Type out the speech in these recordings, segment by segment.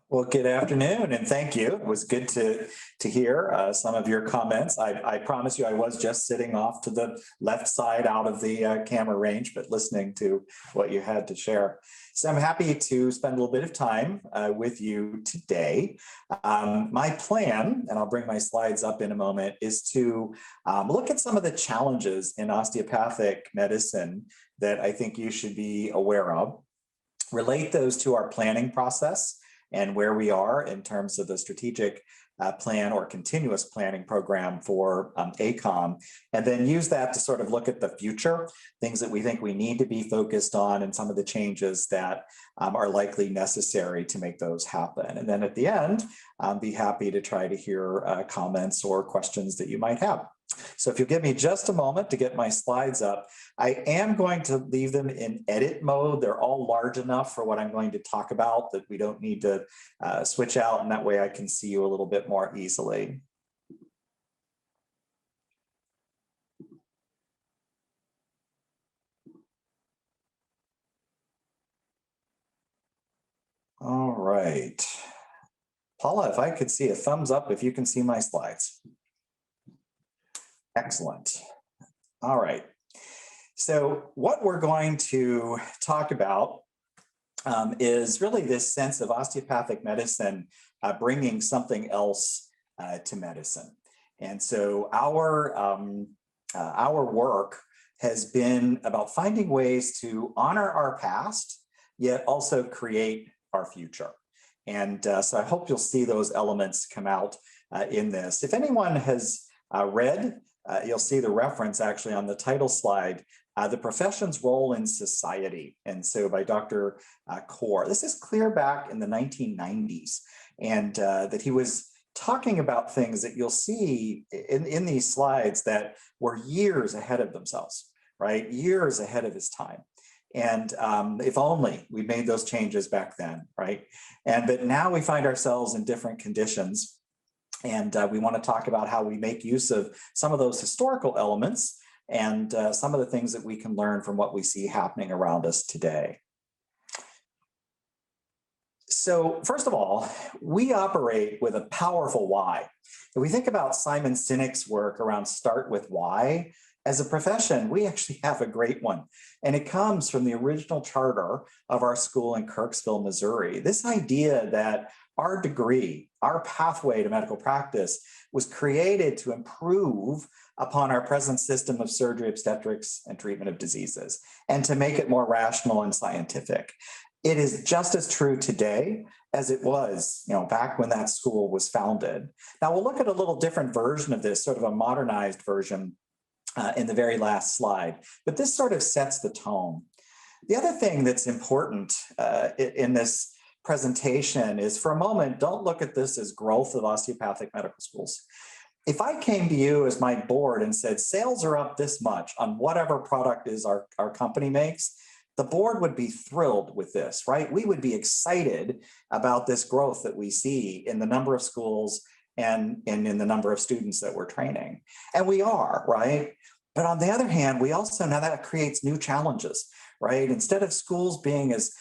Well, good afternoon, and thank you. It was good to hear some of your comments. I promise you, I was just sitting off to the left side out of the camera range, but listening to what you had to share. So I'm happy to spend a little bit of time with you today. My plan, and I'll bring my slides up in a moment, is to look at some of the challenges in osteopathic medicine that I think you should be aware of, relate those to our planning process and where we are in terms of the strategic plan or continuous planning program for ACOM, and then use that to sort of look at the future, things that we think we need to be focused on, and some of the changes that are likely necessary to make those happen. And then at the end, be happy to try to hear comments or questions that you might have. So if you'll give me just a moment to get my slides up, I am going to leave them in edit mode. They're all large enough for what I'm going to talk about that we don't need to switch out, and that way I can see you a little bit more easily. All right. Paula, if I could see a thumbs up if you can see my slides. Excellent. All right. So what we're going to talk about is really this sense of osteopathic medicine bringing something else to medicine. And so our work has been about finding ways to honor our past, yet also create our future. And so I hope you'll see those elements come out in this. If anyone has read, you'll see the reference actually on the title slide, The Profession's Role in Society, and so by Dr. Kaur. This is clear back in the 1990s, and that he was talking about things that you'll see in these slides that were years ahead of themselves, right? Years ahead of his time. And if only we made those changes back then, right? But now we find ourselves in different conditions. And we want to talk about how we make use of some of those historical elements and some of the things that we can learn from what we see happening around us today. So first of all, we operate with a powerful why. If we think about Simon Sinek's work around Start With Why, as a profession, we actually have a great one. And it comes from the original charter of our school in Kirksville, Missouri. This idea that our degree, our pathway to medical practice was created to improve upon our present system of surgery, obstetrics, and treatment of diseases, and to make it more rational and scientific. It is just as true today as it was, back when that school was founded. Now we'll look at a little different version of this, sort of a modernized version in the very last slide, but this sort of sets the tone. The other thing that's important in this presentation is, for a moment, don't look at this as growth of osteopathic medical schools. If I came to you as my board and said, sales are up this much on whatever product is our company makes, the board would be thrilled with this, right? We would be excited about this growth that we see in the number of schools and in the number of students that we're training. And we are, right? But on the other hand, we also, now that creates new challenges, right? Instead of schools being as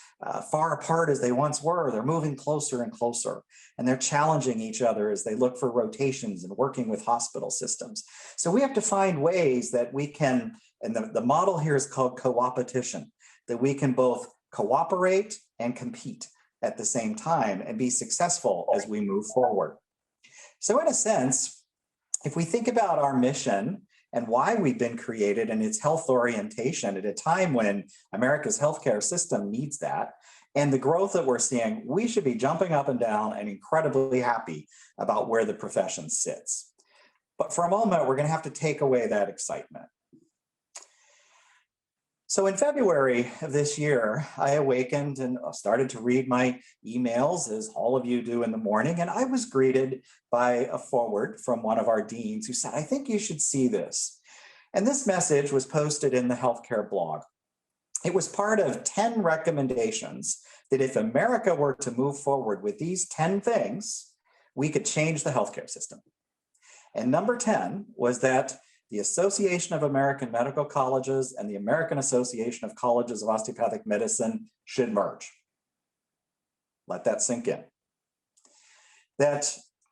far apart as they once were, they're moving closer and closer, and they're challenging each other as they look for rotations and working with hospital systems. So we have to find ways that we can, and the model here is called co-opetition, that we can both cooperate and compete at the same time and be successful as we move forward. So in a sense, if we think about our mission and why we've been created and its health orientation at a time when America's healthcare system needs that, and the growth that we're seeing, we should be jumping up and down and incredibly happy about where the profession sits. But for a moment, we're going to have to take away that excitement. So in February of this year, I awakened and started to read my emails, as all of you do in the morning, and I was greeted by a forward from one of our deans who said, I think you should see this. And this message was posted in the healthcare blog. It was part of 10 recommendations that if America were to move forward with these 10 things, we could change the healthcare system. And number 10 was that the Association of American Medical Colleges and the American Association of Colleges of Osteopathic Medicine should merge. Let that sink in. that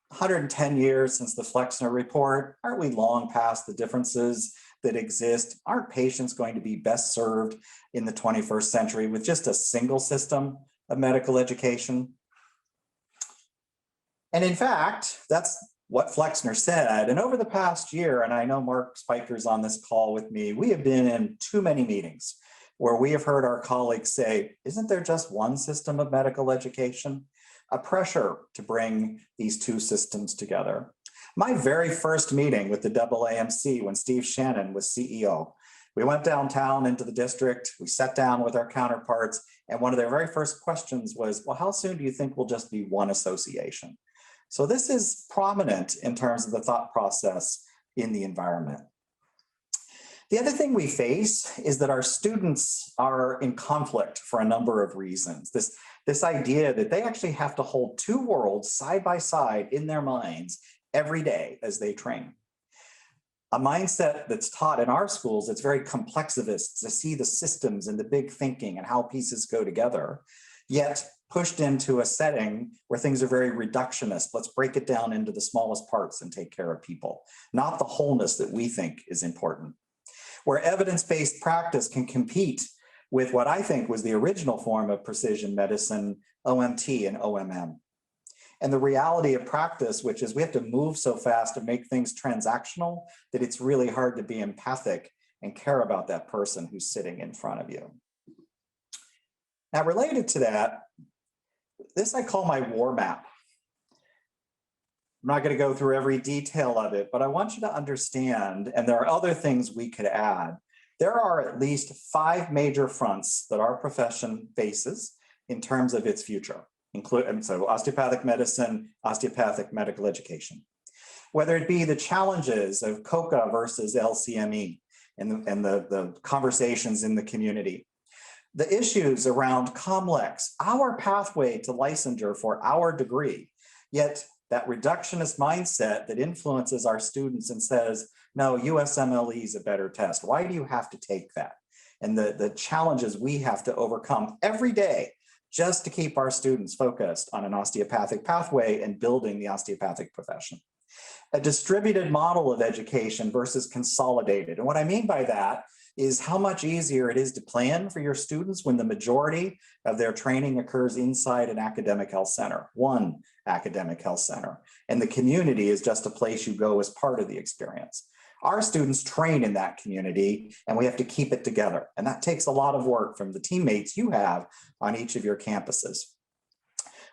110 years since the Flexner report, aren't we long past the differences that exist? Aren't patients going to be best served in the 21st century with just a single system of medical education? And in fact, that's what Flexner said. And over the past year, and I know Mark Spiker's on this call with me, we have been in too many meetings where we have heard our colleagues say, isn't there just one system of medical education? A pressure to bring these two systems together. My very first meeting with the AAMC when Steve Shannon was CEO, we went downtown into the district, we sat down with our counterparts, and one of their very first questions was, well, how soon do you think we'll just be one association? So this is prominent in terms of the thought process in the environment. The other thing we face is that our students are in conflict for a number of reasons. This idea that they actually have to hold two worlds side by side in their minds every day as they train. A mindset that's taught in our schools that's very complexivist to see the systems and the big thinking and how pieces go together, yet pushed into a setting where things are very reductionist. Let's break it down into the smallest parts and take care of people, not the wholeness that we think is important. Where evidence-based practice can compete with what I think was the original form of precision medicine, OMT and OMM. And the reality of practice, which is we have to move so fast to make things transactional that it's really hard to be empathic and care about that person who's sitting in front of you. Now, related to that, this I call my war map. I'm not going to go through every detail of it, but I want you to understand, and there are other things we could add. There are at least 5 major fronts that our profession faces in terms of its future, including osteopathic medicine, osteopathic medical education. Whether it be the challenges of COCA versus LCME and the conversations in the community, the issues around COMLEX, our pathway to licensure for our degree, yet that reductionist mindset that influences our students and says, no, USMLE is a better test. Why do you have to take that? And the challenges we have to overcome every day just to keep our students focused on an osteopathic pathway and building the osteopathic profession. A distributed model of education versus consolidated. And what I mean by that is how much easier it is to plan for your students when the majority of their training occurs inside an academic health center, one academic health center, and the community is just a place you go as part of the experience. Our students train in that community and we have to keep it together. And that takes a lot of work from the teammates you have on each of your campuses.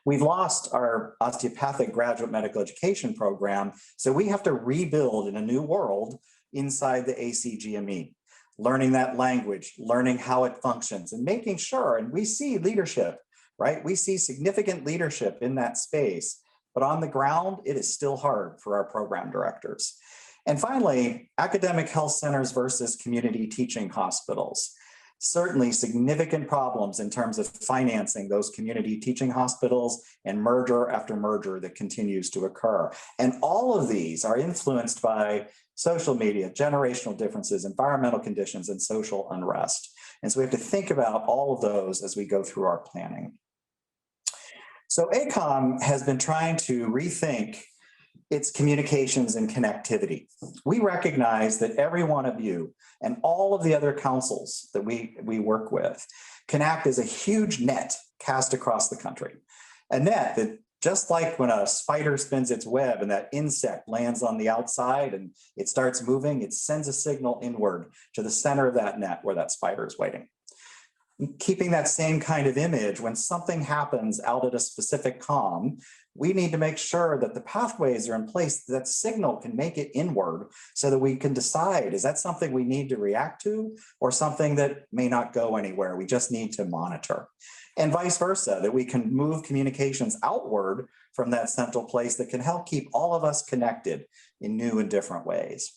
We've lost our osteopathic graduate medical education program, so we have to rebuild in a new world inside the ACGME. Learning that language, learning how it functions, and making sure, and we see leadership, right? We see significant leadership in that space, but on the ground, it is still hard for our program directors. And finally, academic health centers versus community teaching hospitals. Certainly significant problems in terms of financing those community teaching hospitals and merger after merger that continues to occur. And all of these are influenced by social media, generational differences, environmental conditions, and social unrest. And so we have to think about all of those as we go through our planning. So ACOM has been trying to rethink its communications and connectivity. We recognize that every one of you and all of the other councils that we work with can act as a huge net cast across the country. A net that, just like when a spider spins its web and that insect lands on the outside and it starts moving, it sends a signal inward to the center of that net where that spider is waiting. Keeping that same kind of image, when something happens out at a specific COM, we need to make sure that the pathways are in place, that signal can make it inward so that we can decide, is that something we need to react to or something that may not go anywhere? We just need to monitor. And vice versa, that we can move communications outward from that central place that can help keep all of us connected in new and different ways.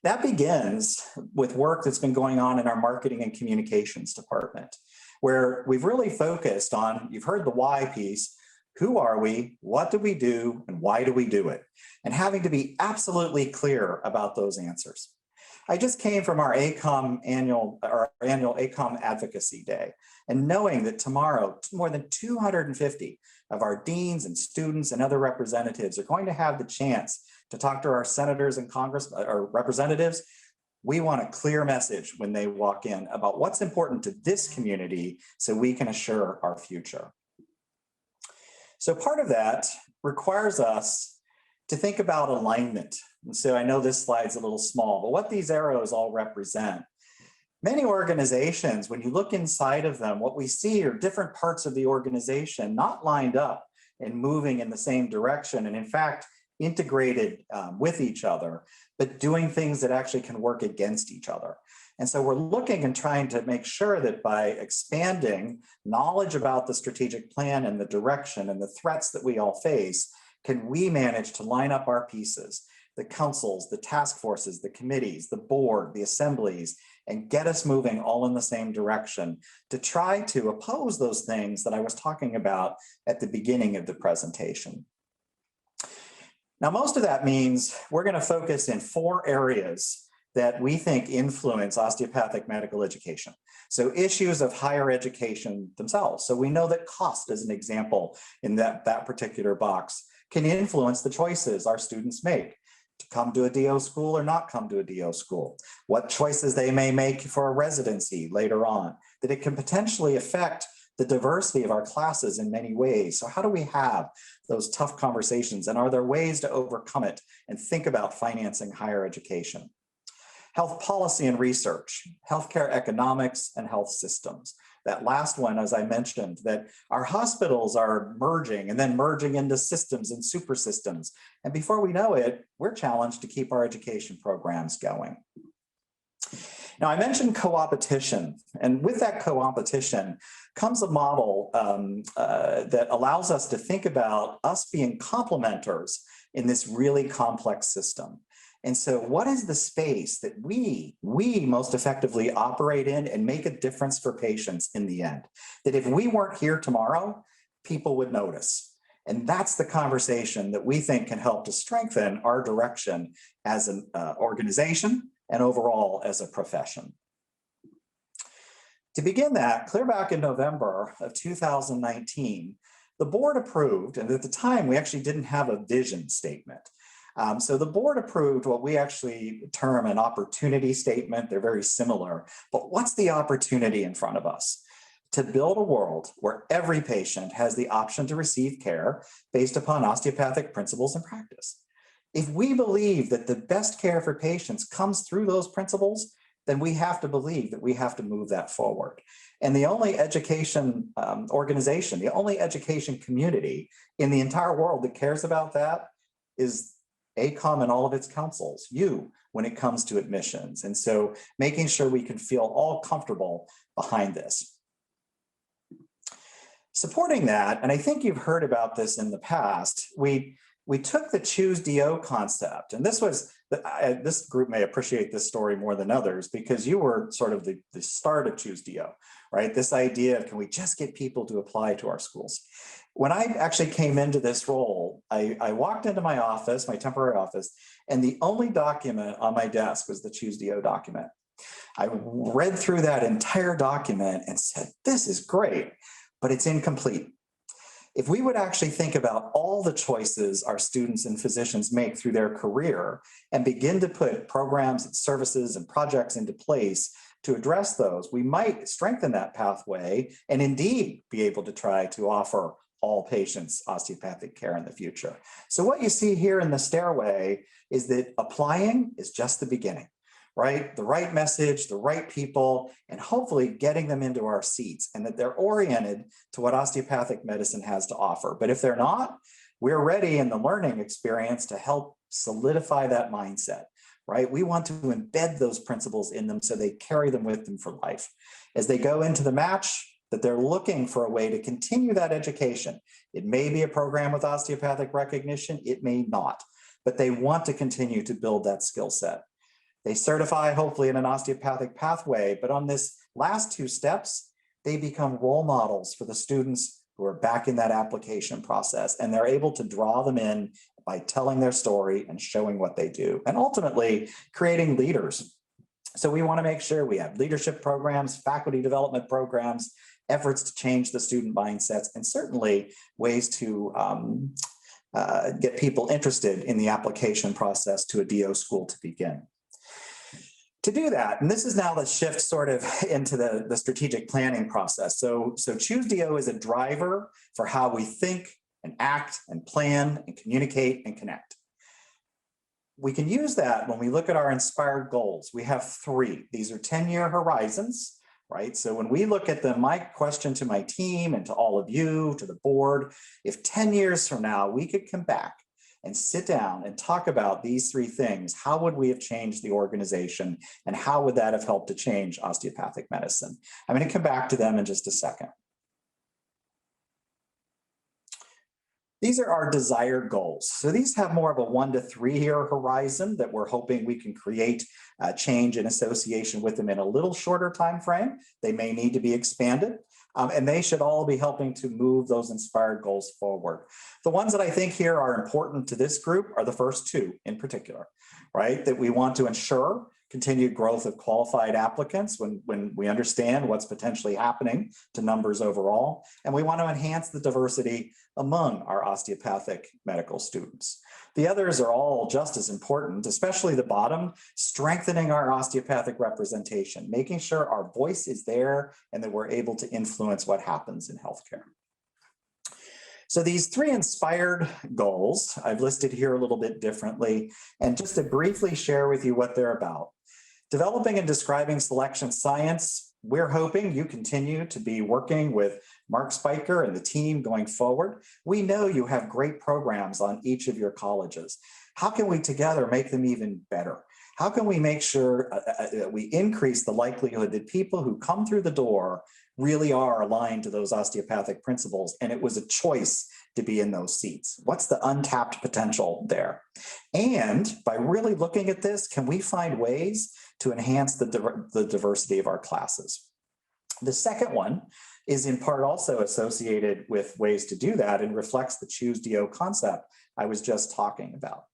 That begins with work that's been going on in our marketing and communications department, where we've really focused on, you've heard the why piece, who are we, what do we do, and why do we do it? And having to be absolutely clear about those answers. I just came from our annual ACOM Advocacy Day, and knowing that tomorrow, more than 250 of our deans and students and other representatives are going to have the chance to talk to our senators and Congress or representatives, we want a clear message when they walk in about what's important to this community so we can assure our future. So part of that requires us to think about alignment. And so I know this slide's a little small, but what these arrows all represent. Many organizations, when you look inside of them, what we see are different parts of the organization not lined up and moving in the same direction, and in fact, integrated with each other, but doing things that actually can work against each other. And so we're looking and trying to make sure that by expanding knowledge about the strategic plan and the direction and the threats that we all face, can we manage to line up our pieces, the councils, the task forces, the committees, the board, the assemblies, and get us moving all in the same direction to try to oppose those things that I was talking about at the beginning of the presentation. Now, most of that means we're going to focus in 4 areas that we think influence osteopathic medical education. So issues of higher education themselves. So we know that cost, as an example, in that particular box, can influence the choices our students make to come to a DO school or not come to a DO school, what choices they may make for a residency later on, that it can potentially affect the diversity of our classes in many ways. So how do we have those tough conversations, and are there ways to overcome it and think about financing higher education? Health policy and research, healthcare economics and health systems. That last one, as I mentioned, that our hospitals are merging and then merging into systems and super systems. And before we know it, we're challenged to keep our education programs going. Now, I mentioned co-opetition, and with that co-opetition comes a model that allows us to think about us being complementers in this really complex system. And so what is the space that we most effectively operate in and make a difference for patients in the end? That if we weren't here tomorrow, people would notice. And that's the conversation that we think can help to strengthen our direction as an organization and overall as a profession. To begin that, clear back in November of 2019, the board approved, and at the time we actually didn't have a vision statement. So the board approved what we actually term an opportunity statement. They're very similar, but what's the opportunity in front of us? To build a world where every patient has the option to receive care based upon osteopathic principles and practice. If we believe that the best care for patients comes through those principles, then we have to believe that we have to move that forward. And the only education organization, the only education community in the entire world that cares about that is ACOM and all of its councils, you, when it comes to admissions. And so making sure we can feel all comfortable behind this. Supporting that, and I think you've heard about this in the past, we took the Choose DO concept, and this group may appreciate this story more than others because you were sort of the start of Choose DO, right? This idea of, can we just get people to apply to our schools? When I actually came into this role, I walked into my office, my temporary office, and the only document on my desk was the Choose DO document. I read through that entire document and said, this is great, but it's incomplete. If we would actually think about all the choices our students and physicians make through their career and begin to put programs and services and projects into place to address those, we might strengthen that pathway and indeed be able to try to offer all patients osteopathic care in the future. So what you see here in the stairway is that applying is just the beginning, right? The right message, the right people, and hopefully getting them into our seats and that they're oriented to what osteopathic medicine has to offer. But if they're not, we're ready in the learning experience to help solidify that mindset, right? We want to embed those principles in them so they carry them with them for life. As they go into the match, that they're looking for a way to continue that education. It may be a program with osteopathic recognition, it may not, but they want to continue to build that skill set. They certify hopefully in an osteopathic pathway, but on this last 2 steps, they become role models for the students who are back in that application process, and they're able to draw them in by telling their story and showing what they do, and ultimately creating leaders. So we want to make sure we have leadership programs, faculty development programs, efforts to change the student mindsets, and certainly ways to get people interested in the application process to a DO school to begin. To do that, and this is now the shift sort of into the strategic planning process. So Choose DO is a driver for how we think and act and plan and communicate and connect. We can use that when we look at our inspired goals. We have 3. These are 10-year horizons, right? So when we look at them, my question to my team and to all of you, to the board, if 10 years from now we could come back and sit down and talk about these 3 things, how would we have changed the organization and how would that have helped to change osteopathic medicine? I'm going to come back to them in just a second. These are our desired goals. So these have more of a 1 to 3 year horizon that we're hoping we can create change in association with them in a little shorter time frame. They may need to be expanded. And they should all be helping to move those inspired goals forward. The ones that I think here are important to this group are the first 2 in particular, right? That we want to ensure continued growth of qualified applicants when we understand what's potentially happening to numbers overall. And we want to enhance the diversity among our osteopathic medical students. The others are all just as important, especially the bottom, strengthening our osteopathic representation, making sure our voice is there and that we're able to influence what happens in healthcare. So these 3 inspired goals, I've listed here a little bit differently, and just to briefly share with you what they're about. Developing and describing selection science, we're hoping you continue to be working with Mark Spiker and the team going forward. We know you have great programs on each of your colleges. How can we together make them even better? How can we make sure that we increase the likelihood that people who come through the door really are aligned to those osteopathic principles and it was a choice to be in those seats? What's the untapped potential there? And by really looking at this, can we find ways to enhance the diversity of our classes? The second one is in part also associated with ways to do that and reflects the Choose DO concept I was just talking about.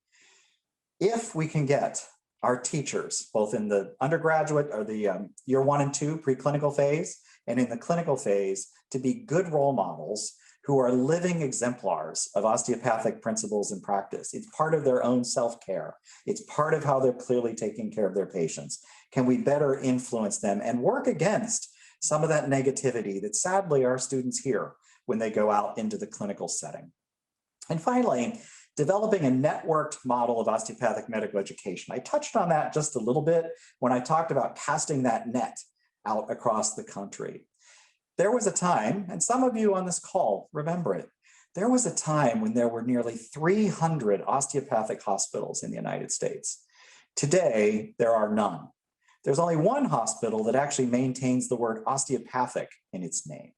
If we can get our teachers, both in the undergraduate or the year 1 and 2 preclinical phase and in the clinical phase, to be good role models who are living exemplars of osteopathic principles and practice. It's part of their own self-care. It's part of how they're clearly taking care of their patients. Can we better influence them and work against some of that negativity that sadly our students hear when they go out into the clinical setting? And finally, developing a networked model of osteopathic medical education. I touched on that just a little bit when I talked about casting that net out across the country. There was a time, and some of you on this call remember it, there was a time when there were nearly 300 osteopathic hospitals in the United States. Today, there are none. There's only 1 hospital that actually maintains the word osteopathic in its name.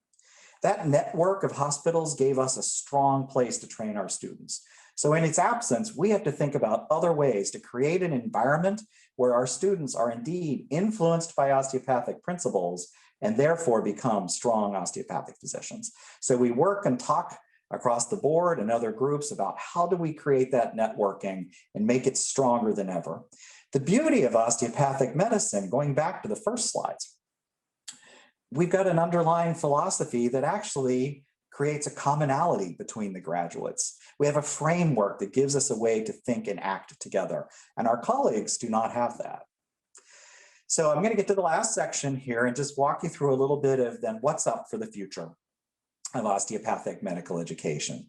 That network of hospitals gave us a strong place to train our students. So in its absence, we have to think about other ways to create an environment where our students are indeed influenced by osteopathic principles and therefore become strong osteopathic physicians. So we work and talk across the board and other groups about how do we create that networking and make it stronger than ever. The beauty of osteopathic medicine, going back to the first slides, we've got an underlying philosophy that actually creates a commonality between the graduates. We have a framework that gives us a way to think and act together, and our colleagues do not have that. So I'm going to get to the last section here and just walk you through a little bit of then what's up for the future of osteopathic medical education.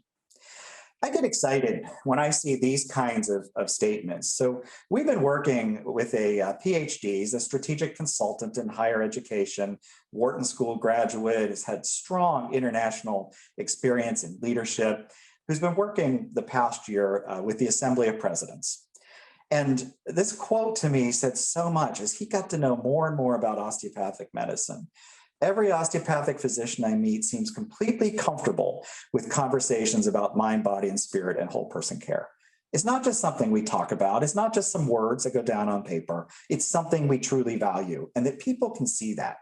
I get excited when I see these kinds of statements. So we've been working with a PhD, he's a strategic consultant in higher education, Wharton School graduate, has had strong international experience in leadership, who's been working the past year with the Assembly of Presidents. And this quote to me said so much as he got to know more and more about osteopathic medicine. Every osteopathic physician I meet seems completely comfortable with conversations about mind, body, and spirit and whole person care. It's not just something we talk about. It's not just some words that go down on paper. It's something we truly value and that people can see that.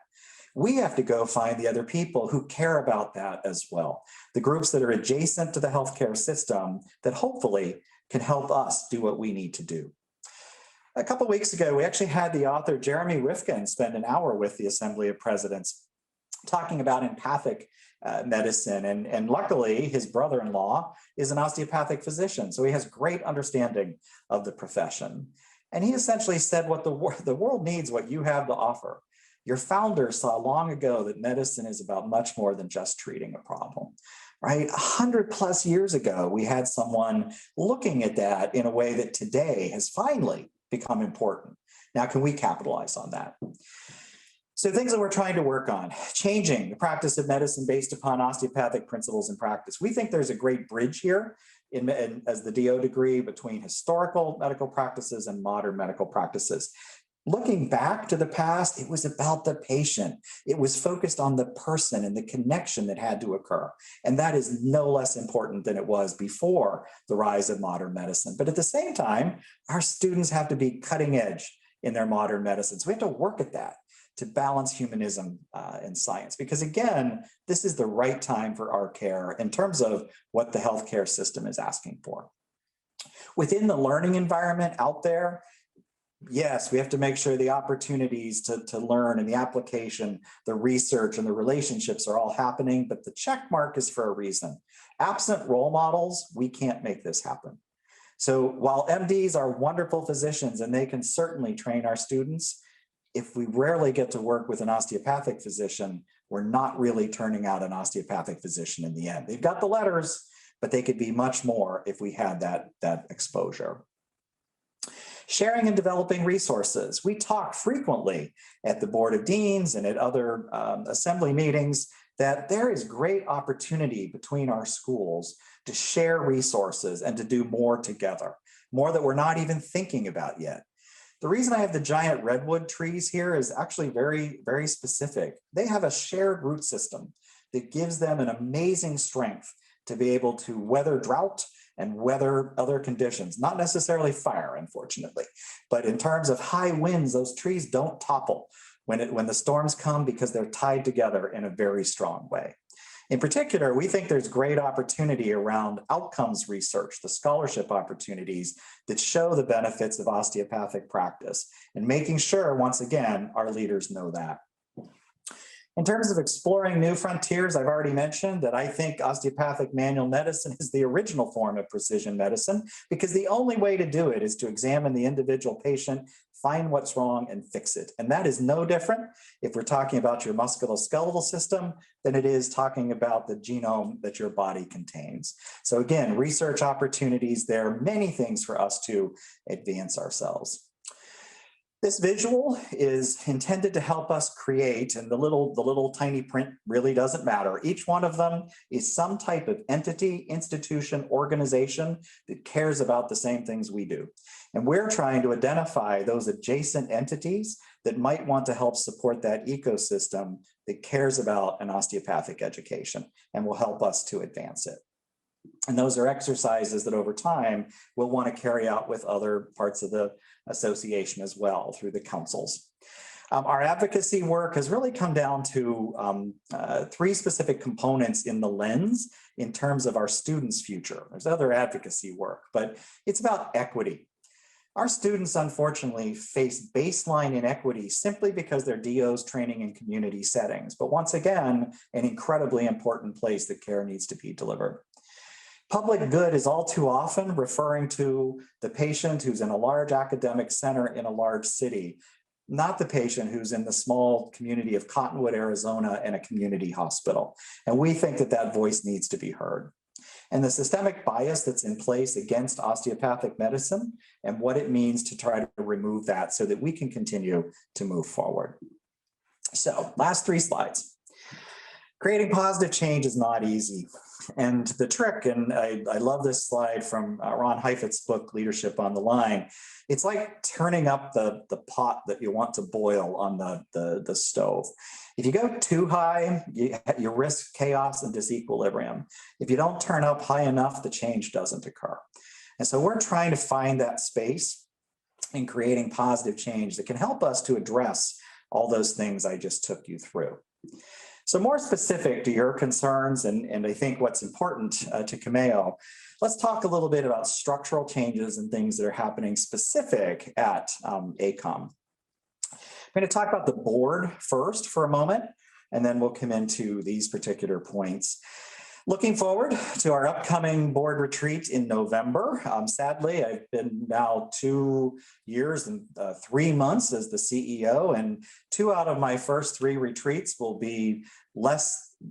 We have to go find the other people who care about that as well. The groups that are adjacent to the healthcare system that hopefully can help us do what we need to do. A couple of weeks ago, we actually had the author Jeremy Rifkin spend an hour with the Assembly of Presidents talking about empathic medicine. And luckily, his brother-in-law is an osteopathic physician, so he has great understanding of the profession. And he essentially said what the world needs, what you have to offer. Your founders saw long ago that medicine is about much more than just treating a problem, right? 100+ years ago, we had someone looking at that in a way that today has finally become important. Now, can we capitalize on that? So things that we're trying to work on: changing the practice of medicine based upon osteopathic principles and practice. We think there's a great bridge here as the DO degree between historical medical practices and modern medical practices. Looking back to the past, it was about the patient. It was focused on the person and the connection that had to occur. And that is no less important than it was before the rise of modern medicine. But at the same time, our students have to be cutting edge in their modern medicine. So we have to work at that to balance humanism and science. Because again, this is the right time for our care in terms of what the healthcare system is asking for. Within the learning environment out there, yes, we have to make sure the opportunities to learn and the application, the research and the relationships are all happening, but the check mark is for a reason. Absent role models, we can't make this happen. So while MDs are wonderful physicians and they can certainly train our students, if we rarely get to work with an osteopathic physician, we're not really turning out an osteopathic physician in the end. They've got the letters, but they could be much more if we had that exposure. Sharing and developing resources. We talk frequently at the Board of Deans and at other assembly meetings that there is great opportunity between our schools to share resources and to do more together, more that we're not even thinking about yet. The reason I have the giant redwood trees here is actually very, very specific. They have a shared root system that gives them an amazing strength to be able to weather drought and weather other conditions, not necessarily fire, unfortunately. But in terms of high winds, those trees don't topple when the storms come because they're tied together in a very strong way. In particular, we think there's great opportunity around outcomes research, the scholarship opportunities that show the benefits of osteopathic practice, and making sure, once again, our leaders know that. In terms of exploring new frontiers, I've already mentioned that I think osteopathic manual medicine is the original form of precision medicine, because the only way to do it is to examine the individual patient, find what's wrong, and fix it. And that is no different if we're talking about your musculoskeletal system than it is talking about the genome that your body contains. So again, research opportunities, there are many things for us to advance ourselves. This visual is intended to help us create, and the little tiny print really doesn't matter. Each one of them is some type of entity, institution, organization that cares about the same things we do. And we're trying to identify those adjacent entities that might want to help support that ecosystem that cares about an osteopathic education and will help us to advance it. And those are exercises that over time we'll want to carry out with other parts of the association as well through the councils. Our advocacy work has really come down to 3 specific components in the lens in terms of our students' future. There's other advocacy work, but it's about equity. Our students, unfortunately, face baseline inequity simply because they're DOs training in community settings. But once again, an incredibly important place that care needs to be delivered. Public good is all too often referring to the patient who's in a large academic center in a large city, not the patient who's in the small community of Cottonwood, Arizona, in a community hospital. And we think that that voice needs to be heard. And the systemic bias that's in place against osteopathic medicine and what it means to try to remove that so that we can continue to move forward. So, last 3 slides. Creating positive change is not easy. And the trick, and I love this slide from Ron Heifetz's book, Leadership on the Line. It's like turning up the pot that you want to boil on the stove. If you go too high, you risk chaos and disequilibrium. If you don't turn up high enough, the change doesn't occur. And so we're trying to find that space in creating positive change that can help us to address all those things I just took you through. So more specific to your concerns, and I think what's important to COMAO, let's talk a little bit about structural changes and things that are happening specific at ACOM. I'm going to talk about the board first for a moment. and then we'll come into these particular points. Looking forward to our upcoming board retreat in November. Sadly, I've been now 2 years and 3 months as the CEO, and 2 out of my first 3 retreats will be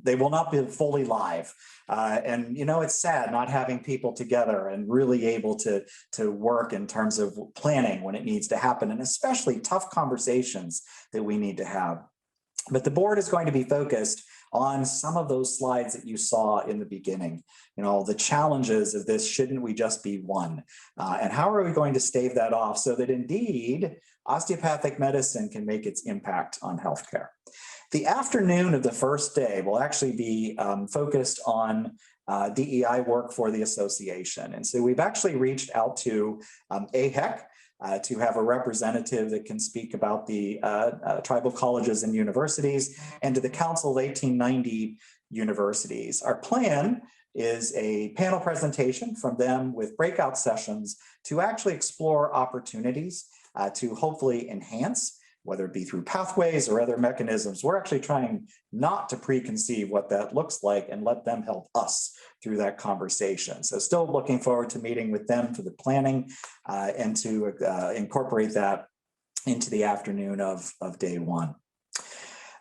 they will not be fully live. And it's sad not having people together and really able to work in terms of planning when it needs to happen, and especially tough conversations that we need to have. But the board is going to be focused on some of those slides that you saw in the beginning. The challenges of this, shouldn't we just be one? And how are we going to stave that off so that indeed osteopathic medicine can make its impact on healthcare? The afternoon of the first day will actually be focused on DEI work for the association. And so we've actually reached out to AHEC, to have a representative that can speak about the tribal colleges and universities, and to the Council of 1890 Universities. Our plan is a panel presentation from them with breakout sessions to actually explore opportunities to hopefully enhance, whether it be through pathways or other mechanisms. We're actually trying not to preconceive what that looks like and let them help us through that conversation. So still looking forward to meeting with them for the planning and to incorporate that into the afternoon of day 1.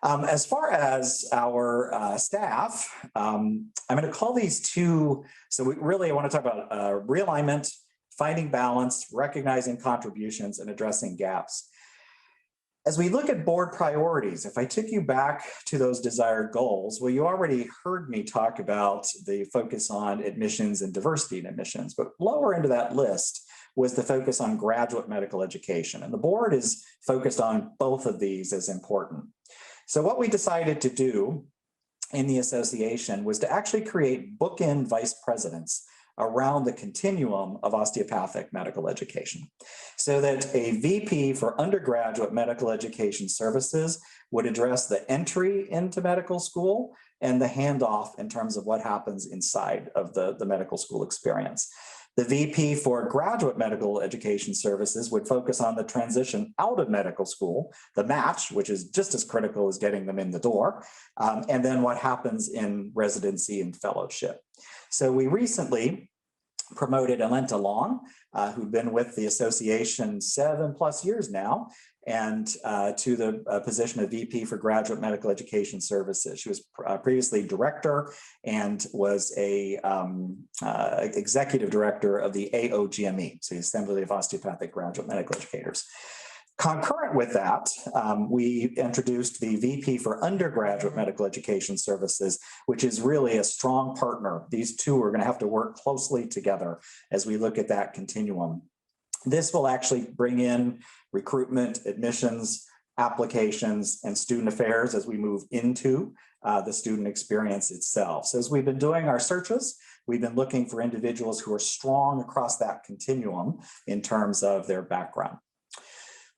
As far as our staff, I'm going to call these 2. So I want to talk about realignment, finding balance, recognizing contributions, and addressing gaps. As we look at board priorities, if I took you back to those desired goals, well, you already heard me talk about the focus on admissions and diversity in admissions, but lower into that list was the focus on graduate medical education. And the board is focused on both of these as important. So what we decided to do in the association was to actually create bookend vice presidents around the continuum of osteopathic medical education, so that a VP for undergraduate medical education services would address the entry into medical school and the handoff in terms of what happens inside of the medical school experience. The VP for graduate medical education services would focus on the transition out of medical school, the match, which is just as critical as getting them in the door, and then what happens in residency and fellowship. So we recently promoted Alenta Long, who'd been with the association 7+ years now, and to the position of VP for Graduate Medical Education Services. She was previously director and was a executive director of the AOGME, so the Assembly of Osteopathic Graduate Medical Educators. Concurrent with that, we introduced the VP for Undergraduate Medical Education Services, which is really a strong partner. These two are going to have to work closely together as we look at that continuum. This will actually bring in recruitment, admissions, applications, and student affairs as we move into the student experience itself. So as we've been doing our searches, we've been looking for individuals who are strong across that continuum in terms of their background.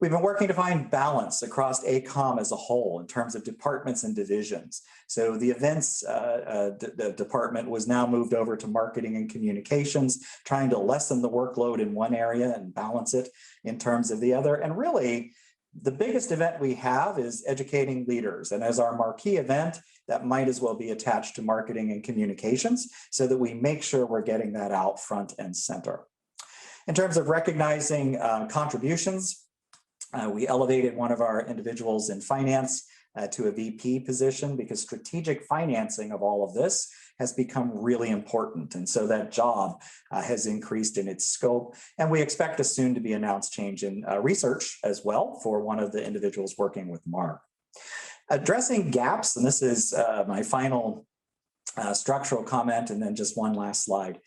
We've been working to find balance across ACOM as a whole in terms of departments and divisions. So the events the department was now moved over to marketing and communications, trying to lessen the workload in one area and balance it in terms of the other. And really, the biggest event we have is educating leaders. And as our marquee event, that might as well be attached to marketing and communications so that we make sure we're getting that out front and center. In terms of recognizing contributions, we elevated one of our individuals in finance to a VP position because strategic financing of all of this has become really important. And so that job has increased in its scope. And we expect a soon to be announced change in research as well for one of the individuals working with Mark. Addressing gaps, and this is my final structural comment, and then just one last slide,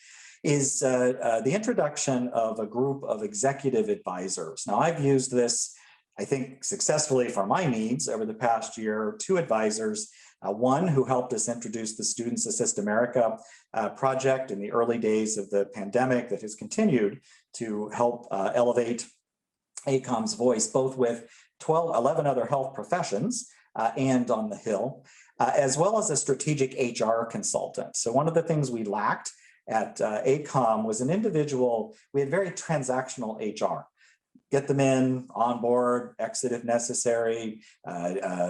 is the introduction of a group of executive advisors. Now, I've used this, I think, successfully for my needs over the past year. 2 advisors, one who helped us introduce the Students Assist America project in the early days of the pandemic that has continued to help elevate ACOM's voice, both with 11 other health professions and on the Hill, as well as a strategic HR consultant. So one of the things we lacked at ACOM was an individual. We had very transactional HR. get them in, on board, exit if necessary,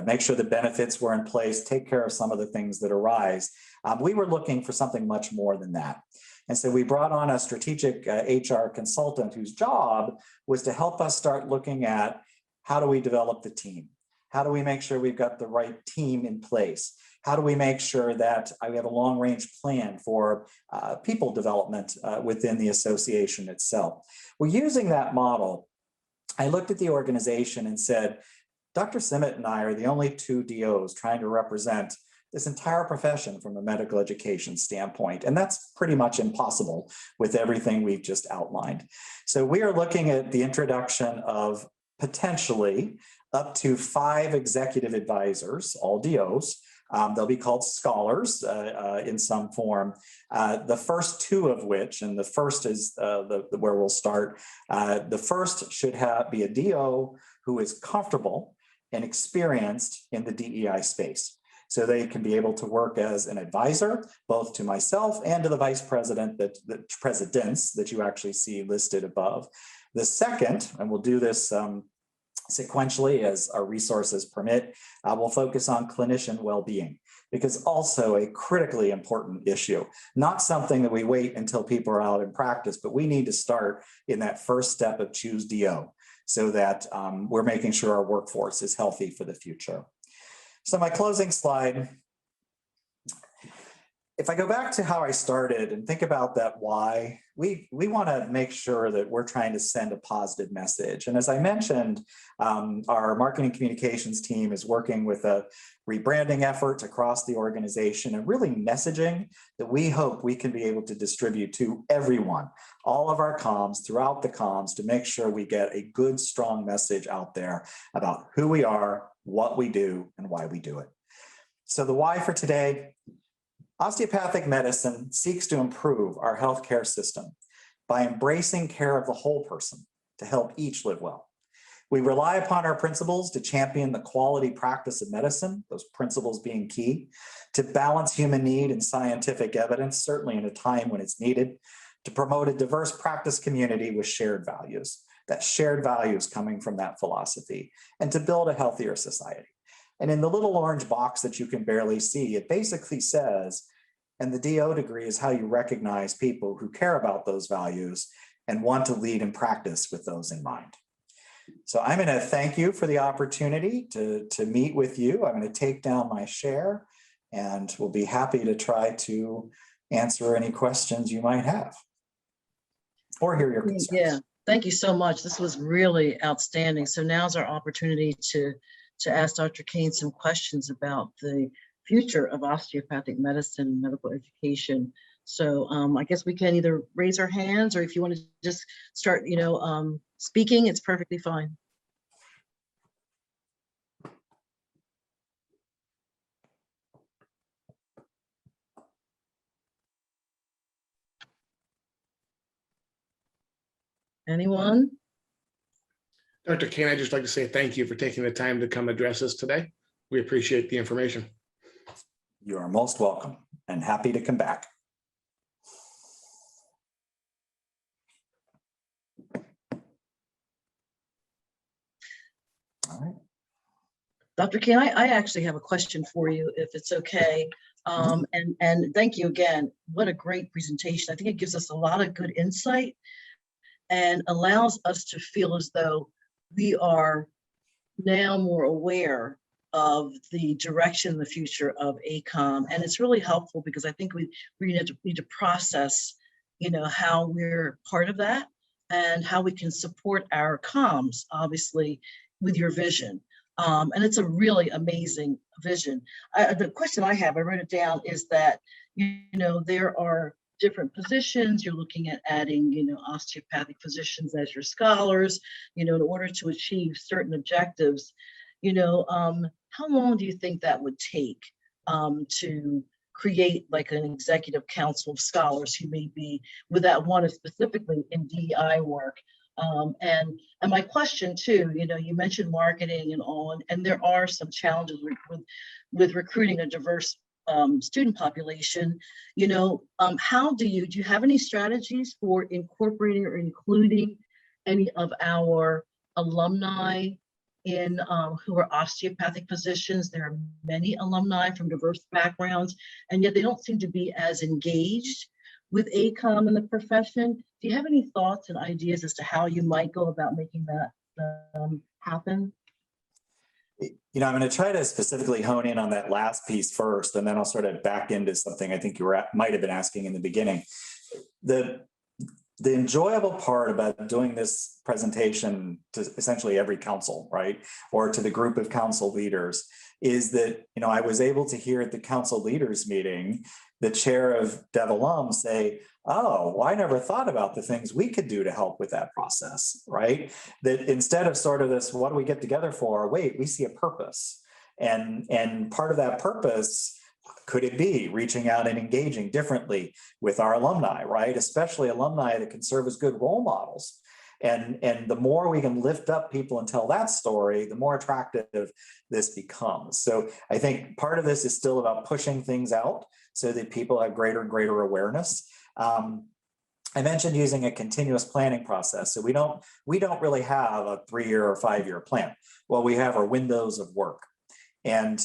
make sure the benefits were in place, take care of some of the things that arise. We were looking for something much more than that. And so we brought on a strategic HR consultant whose job was to help us start looking at how do we develop the team? How do we make sure we've got the right team in place? How do we make sure that we have a long-range plan for people development within the association itself? Well, using that model, I looked at the organization and said, Dr. Simmet and I are the only two DOs trying to represent this entire profession from a medical education standpoint. And that's pretty much impossible with everything we've just outlined. So we are looking at the introduction of potentially up to 5 executive advisors, all DOs. They'll be called scholars in some form. The first 2 of which, and the first is where we'll start, the first should be a DO who is comfortable and experienced in the DEI space. So they can be able to work as an advisor, both to myself and to the vice president, the presidents that you actually see listed above. The second, and we'll do this sequentially as our resources permit, we'll focus on clinician well-being, because also a critically important issue, not something that we wait until people are out in practice, but we need to start in that first step of choose DO so that we're making sure our workforce is healthy for the future. So my closing slide, if I go back to how I started and think about that why, we want to make sure that we're trying to send a positive message. And as I mentioned, our marketing communications team is working with a rebranding effort across the organization and really messaging that we hope we can be able to distribute to everyone, all of our comms, throughout the comms, to make sure we get a good, strong message out there about who we are, what we do, and why we do it. So the why for today: osteopathic medicine seeks to improve our healthcare system by embracing care of the whole person to help each live well. We rely upon our principles to champion the quality practice of medicine, those principles being key, to balance human need and scientific evidence, certainly in a time when it's needed, to promote a diverse practice community with shared values, that shared values coming from that philosophy, and to build a healthier society. And in the little orange box that you can barely see, it basically says, and the DO degree is how you recognize people who care about those values and want to lead in practice with those in mind. So I'm going to thank you for the opportunity to meet with you. I'm going to take down my share and we'll be happy to try to answer any questions you might have or hear your concerns. Yeah, thank you so much. This was really outstanding. So now's our opportunity to ask Dr. Cain some questions about the future of osteopathic medicine and medical education. So I guess we can either raise our hands, or if you want to just start, speaking, it's perfectly fine. Anyone? Dr. Cain, I'd just like to say thank you for taking the time to come address us today. We appreciate the information. You are most welcome and happy to come back. All right. Dr. Cain, I actually have a question for you, if it's okay. And thank you again. What a great presentation. I think it gives us a lot of good insight and allows us to feel as though we are now more aware of the direction in the future of ACOM. And it's really helpful because I think we need to process, how we're part of that and how we can support our comms, obviously, with your vision. And it's a really amazing vision. The question I have, I wrote it down, is that, there are different positions. You're looking at adding, osteopathic physicians as your scholars, in order to achieve certain objectives. How long do you think that would take to create like an executive council of scholars who may be, with that one specifically in DEI work? And my question too, you mentioned marketing and all, and there are some challenges with recruiting a diverse student population. How do you have any strategies for incorporating or including any of our alumni in who are osteopathic physicians. There are many alumni from diverse backgrounds, and yet they don't seem to be as engaged with ACOM in the profession. Do you have any thoughts and ideas as to how you might go about making that happen? I'm going to try to specifically hone in on that last piece first, and then I'll sort of back into something I think might have been asking in the beginning. The enjoyable part about doing this presentation to essentially every council, right, or to the group of council leaders, is that I was able to hear at the council leaders meeting the chair of Dev Alum say, oh, well, I never thought about the things we could do to help with that process, right? That instead of sort of this, what do we get together for? Wait, we see a purpose. And part of that purpose, could it be reaching out and engaging differently with our alumni, right? Especially alumni that can serve as good role models. And the more we can lift up people and tell that story, the more attractive this becomes. So I think part of this is still about pushing things out so that people have greater and greater awareness. I mentioned using a continuous planning process. So we don't really have a 3-year or 5-year plan. Well, we have our windows of work. And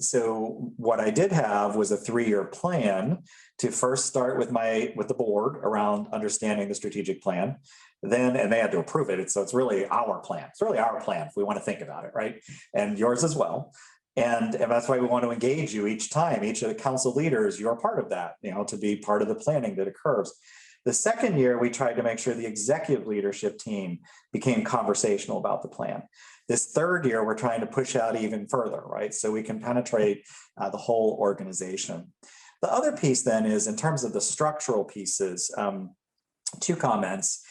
so what I did have was a 3-year plan to first start with the board around understanding the strategic plan. Then, and they had to approve it. So it's really our plan. It's really our plan if we want to think about it, right? And yours as well. And that's why we want to engage you each time, each of the council leaders, you're part of that, to be part of the planning that occurs. The second year, we tried to make sure the executive leadership team became conversational about the plan. This third year, we're trying to push out even further, right? So we can penetrate the whole organization. The other piece then is in terms of the structural pieces, 2 comments.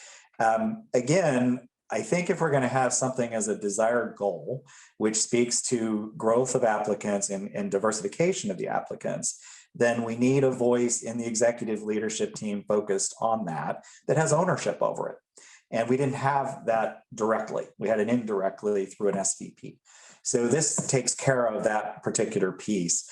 Again, I think if we're going to have something as a desired goal, which speaks to growth of applicants and diversification of the applicants, then we need a voice in the executive leadership team focused on that has ownership over it. And we didn't have that directly. We had it indirectly through an SVP. So this takes care of that particular piece.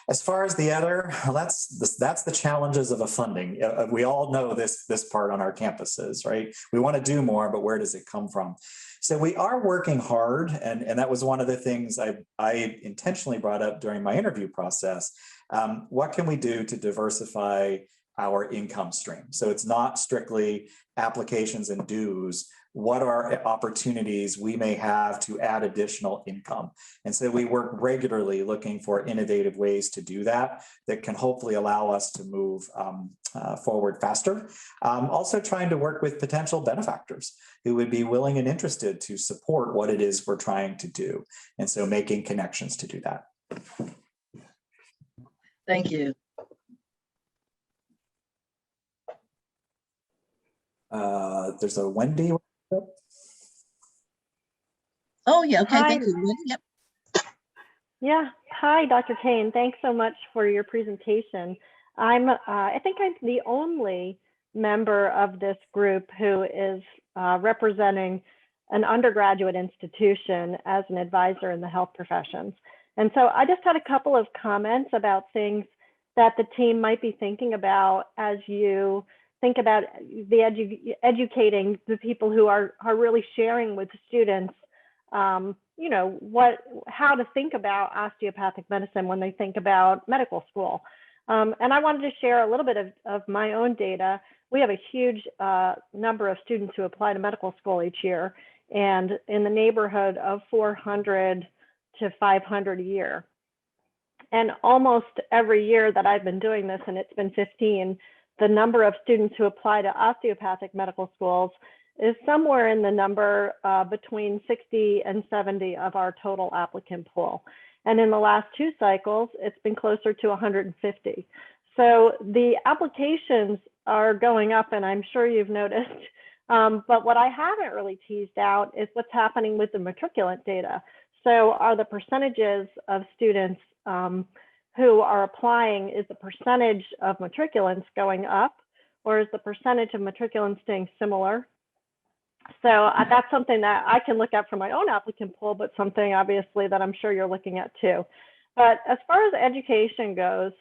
As far as the other, well, that's the challenges of a funding. We all know this part on our campuses, right? We want to do more, but where does it come from? So we are working hard, and that was one of the things I intentionally brought up during my interview process. What can we do to diversify our income stream? So it's not strictly applications and dues. What are opportunities we may have to add additional income? And so we work regularly looking for innovative ways to do that can hopefully allow us to move forward faster. Also trying to work with potential benefactors who would be willing and interested to support what it is we're trying to do. And so making connections to do that. Thank you. There's a Wendy. Oh, yeah. Okay. Hi. Thank you. Yep. Yeah. Hi, Dr. Cain. Thanks so much for your presentation. I think I'm the only member of this group who is representing an undergraduate institution as an advisor in the health professions. And so I just had a couple of comments about things that the team might be thinking about as you think about educating the people who are really sharing with students, how to think about osteopathic medicine when they think about medical school. And I wanted to share a little bit of my own data. We have a huge number of students who apply to medical school each year, and in the neighborhood of 400 to 500 a year. And almost every year that I've been doing this, and it's been 15, the number of students who apply to osteopathic medical schools is somewhere in the number between 60 and 70 of our total applicant pool. And in the last 2 cycles, it's been closer to 150. So the applications are going up, and I'm sure you've noticed. But what I haven't really teased out is what's happening with the matriculant data. So are the percentages of students who are applying, is the percentage of matriculants going up, or is the percentage of matriculants staying similar? So that's something that I can look at for my own applicant pool, but something obviously that I'm sure you're looking at too. But as far as education goes,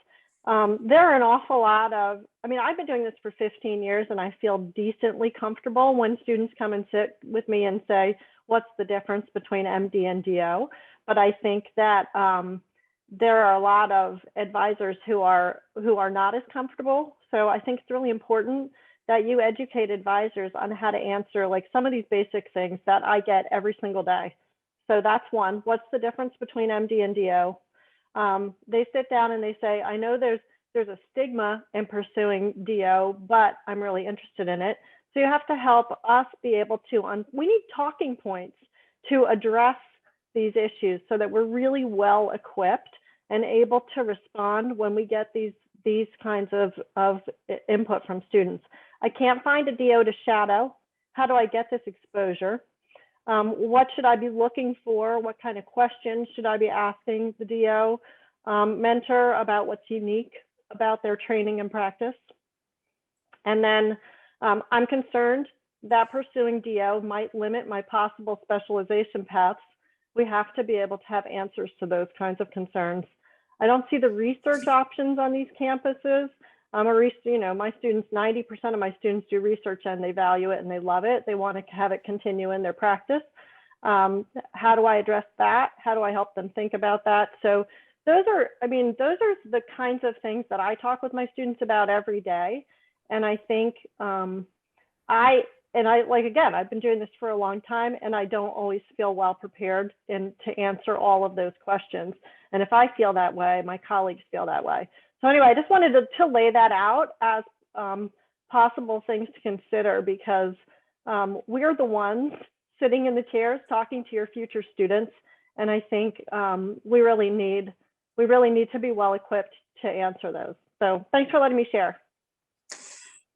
There are an awful lot of, I mean, I've been doing this for 15 years and I feel decently comfortable when students come and sit with me and say, what's the difference between MD and DO? But I think that there are a lot of advisors who are not as comfortable. So I think it's really important that you educate advisors on how to answer like some of these basic things that I get every single day. So that's one. What's the difference between MD and DO? They sit down and they say, I know there's a stigma in pursuing DO, but I'm really interested in it. So you have to help us be able to, we need talking points to address these issues so that we're really well equipped and able to respond when we get these kinds of input from students. I can't find a DO to shadow. How do I get this exposure? What should I be looking for? What kind of questions should I be asking the DO mentor about what's unique about their training and practice? And then I'm concerned that pursuing DO might limit my possible specialization paths. We have to be able to have answers to those kinds of concerns. I don't see the research options on these campuses. My students, 90% of my students do research and they value it and they love it. They want to have it continue in their practice. How do I address that? How do I help them think about that? So those are the kinds of things that I talk with my students about every day. And I think I've been doing this for a long time and I don't always feel well prepared to answer all of those questions. And if I feel that way, my colleagues feel that way. So anyway, I just wanted to lay that out as possible things to consider because we're the ones sitting in the chairs talking to your future students. And I think we really need to be well equipped to answer those. So thanks for letting me share.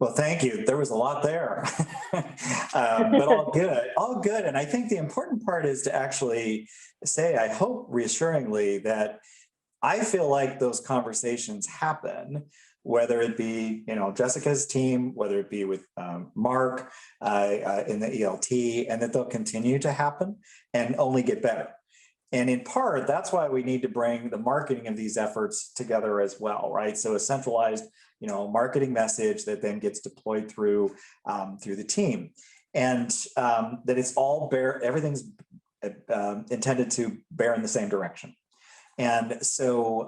Well, thank you. There was a lot there, but all good. And I think the important part is to actually say, I hope reassuringly, that I feel like those conversations happen, whether it be, Jessica's team, whether it be with Mark in the ELT, and that they'll continue to happen and only get better. And in part, that's why we need to bring the marketing of these efforts together as well, right? So a centralized, marketing message that then gets deployed through the team, and that it's all everything's intended to bear in the same direction. And so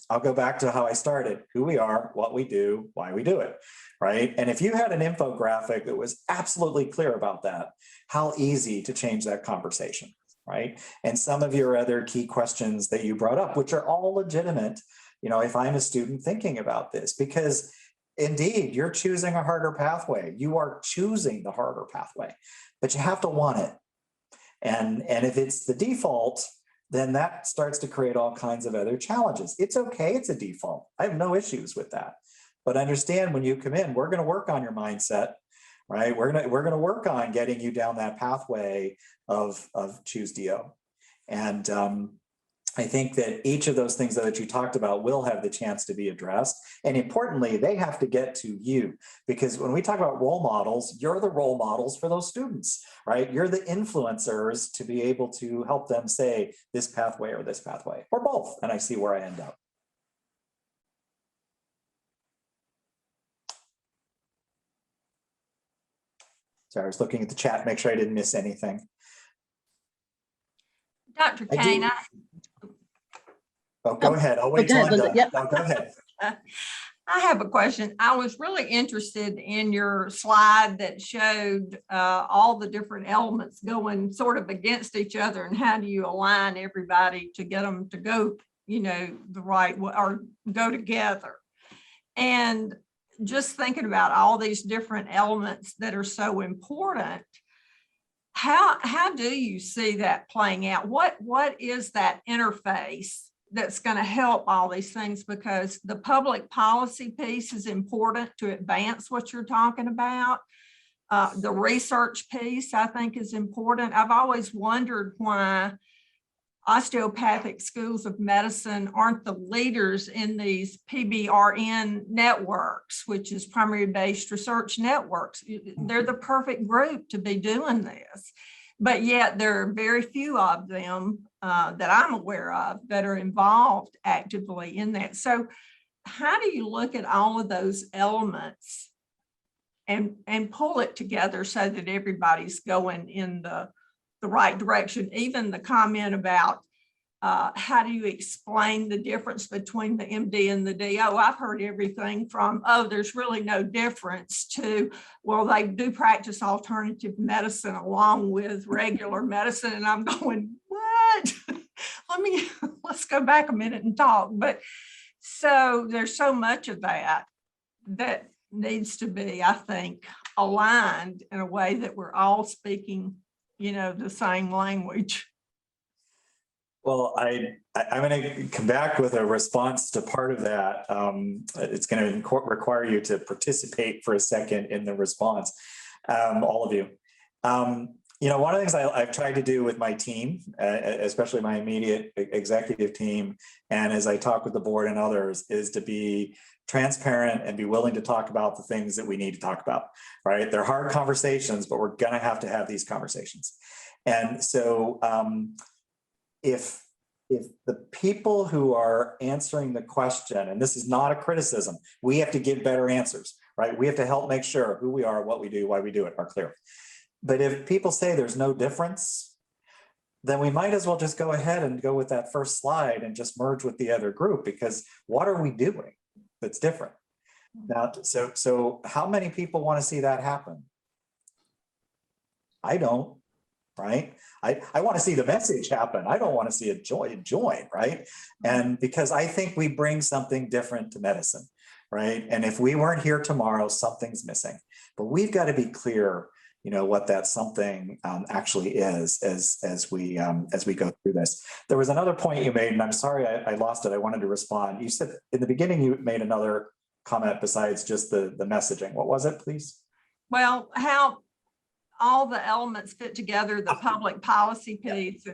I'll go back to how I started: who we are, what we do, why we do it, right? And if you had an infographic that was absolutely clear about that, how easy to change that conversation, right? And some of your other key questions that you brought up, which are all legitimate, if I'm a student thinking about this, because indeed, you're choosing a harder pathway. You are choosing the harder pathway, but you have to want it. And if it's the default, then that starts to create all kinds of other challenges. It's okay, it's a default. I have no issues with that. But understand, when you come in, we're going to work on your mindset, right? We're going to work on getting you down that pathway of choose DO. And I think that each of those things that you talked about will have the chance to be addressed. And importantly, they have to get to you, because when we talk about role models, you're the role models for those students, right? You're the influencers to be able to help them say this pathway or both. And I see where I end up. So I was looking at the chat, make sure I didn't miss anything. Dr. Cain, Oh, go ahead. I'll wait till I'm done. Yep. No, go ahead. I have a question. I was really interested in your slide that showed all the different elements going sort of against each other, and how do you align everybody to get them to go, the right way or go together. And just thinking about all these different elements that are so important, how do you see that playing out? What is that interface that's going to help all these things? Because the public policy piece is important to advance what you're talking about. The research piece, I think, is important. I've always wondered why osteopathic schools of medicine aren't the leaders in these PBRN networks, which is primary based research networks. They're the perfect group to be doing this. But yet there are very few of them that I'm aware of that are involved actively in that. So how do you look at all of those elements and pull it together so that everybody's going in the right direction? Even the comment about how do you explain the difference between the MD and the DO? I've heard everything from, oh, there's really no difference, to, well, they do practice alternative medicine along with regular medicine. And I'm going, what? Let's go back a minute and talk. But so there's so much of that needs to be, I think, aligned in a way that we're all speaking, the same language. Well, I'm going to come back with a response to part of that. It's going to require you to participate for a second in the response, all of you. One of the things I've tried to do with my team, especially my immediate executive team, and as I talk with the board and others, is to be transparent and be willing to talk about the things that we need to talk about, right? They're hard conversations, but we're going to have these conversations. And so if the people who are answering the question, and this is not a criticism, we have to give better answers, right? We have to help make sure who we are, what we do, why we do it are clear. But if people say there's no difference, then we might as well just go ahead and go with that first slide and just merge with the other group, because what are we doing that's different? Now, so how many people want to see that happen? I don't, right? I want to see the message happen. I don't want to see it join, right? And because I think we bring something different to medicine, right? And if we weren't here tomorrow, something's missing. But we've got to be clear, what that something actually is as we go through this. There was another point you made, and I'm sorry I lost it. I wanted to respond. You said in the beginning you made another comment besides just the messaging. What was it, please? Well, how all the elements fit together, the public policy piece.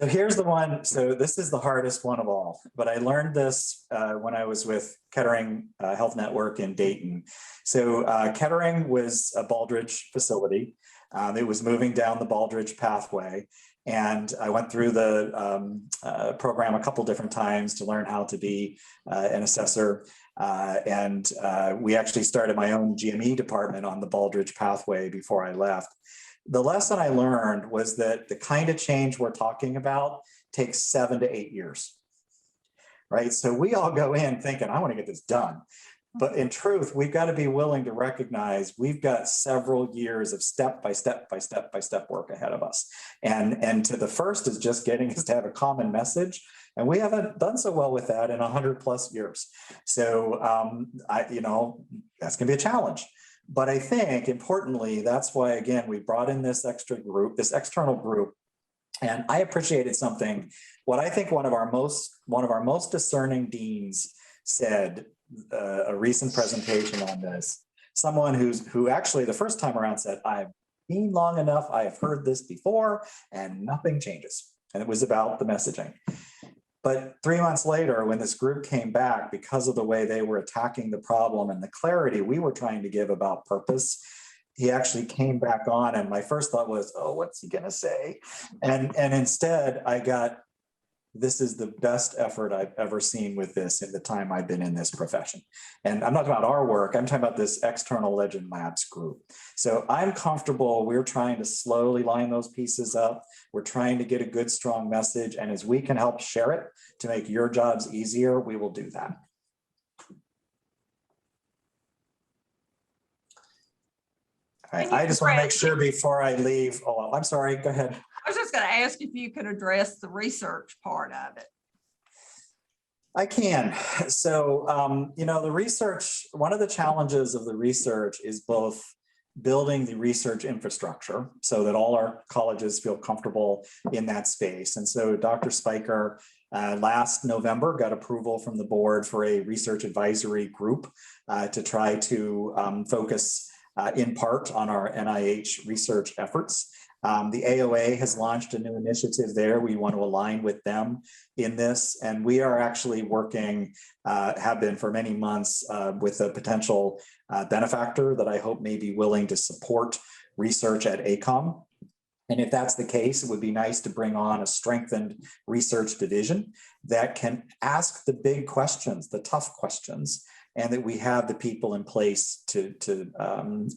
So here's the one. So this is the hardest one of all, but I learned this when I was with Kettering Health Network in Dayton. So Kettering was a Baldrige facility. It was moving down the Baldrige pathway. And I went through the program a couple different times to learn how to be an assessor. And we actually started my own GME department on the Baldrige pathway before I left. The lesson I learned was that the kind of change we're talking about takes 7 to 8 years, right? So we all go in thinking, I want to get this done. But in truth, we've got to be willing to recognize we've got several years of step by step work ahead of us. And to the first is just getting us to have a common message. And we haven't done so well with that in 100+ years. So, that's going to be a challenge. But I think importantly, that's why, again, we brought in this external group. And I appreciated something, what I think one of our most discerning deans said, a recent presentation on this. Someone who actually the first time around said, I've been long enough, I have heard this before, and nothing changes. And it was about the messaging. But 3 months later, when this group came back, because of the way they were attacking the problem and the clarity we were trying to give about purpose, he actually came back on. And my first thought was, oh, what's he going to say? And instead, I got, this is the best effort I've ever seen with this in the time I've been in this profession. And I'm not talking about our work, I'm talking about this external Legend Labs group. So I'm comfortable, we're trying to slowly line those pieces up. We're trying to get a good, strong message. And as we can help share it to make your jobs easier, we will do that. I just want to make sure before I leave. Oh, I'm sorry, go ahead. I was just going to ask if you could address the research part of it. I can. So, the research, one of the challenges of the research is both building the research infrastructure so that all our colleges feel comfortable in that space. And so Dr. Spiker last November got approval from the board for a research advisory group to try to focus in part on our NIH research efforts. The AOA has launched a new initiative there. We want to align with them in this. And we are actually working, have been for many months, with a potential benefactor that I hope may be willing to support research at ACOM. And if that's the case, it would be nice to bring on a strengthened research division that can ask the big questions, the tough questions, and that we have the people in place to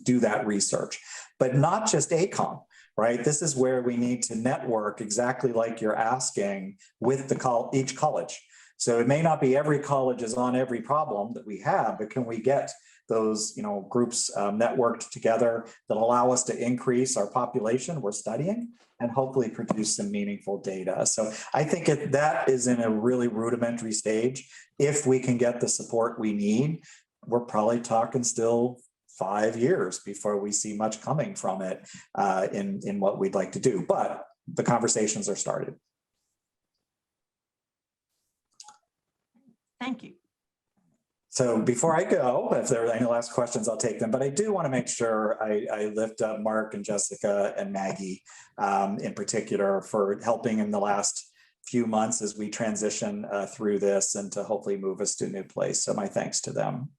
do that research. But not just ACOM, right? This is where we need to network exactly like you're asking with each college. So it may not be every college is on every problem that we have, but can we get those groups networked together that allow us to increase our population we're studying and hopefully produce some meaningful data. So I think that is in a really rudimentary stage. If we can get the support we need, we're probably talking still 5 years before we see much coming from it in what we'd like to do. But the conversations are started. Thank you. So before I go, if there are any last questions, I'll take them. But I do want to make sure I lift up Mark and Jessica and Maggie in particular for helping in the last few months as we transition through this and to hopefully move us to a new place. So my thanks to them.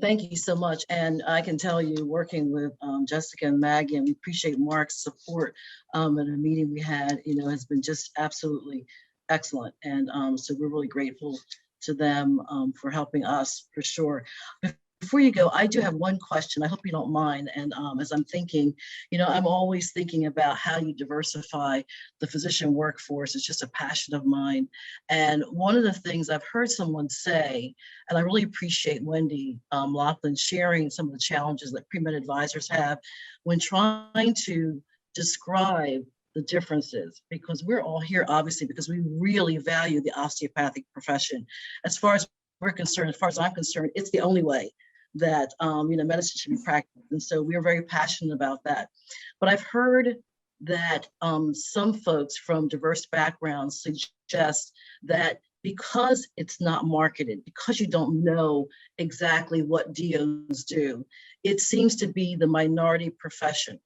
Thank you so much. And I can tell you, working with Jessica and Maggie, and we appreciate Mark's support at a meeting we had, has been just absolutely excellent. And so we're really grateful to them for helping us for sure. Before you go, I do have one question. I hope you don't mind. And as I'm thinking, I'm always thinking about how you diversify the physician workforce. It's just a passion of mine. And one of the things I've heard someone say, and I really appreciate Wendy Laughlin sharing some of the challenges that pre-med advisors have when trying to describe the differences, because we're all here, obviously, because we really value the osteopathic profession. As far as we're concerned, as far as I'm concerned, it's the only way that medicine should be practiced. And so we're very passionate about that. But I've heard that some folks from diverse backgrounds suggest that because it's not marketed, because you don't know exactly what DOs do, it seems to be the minority profession.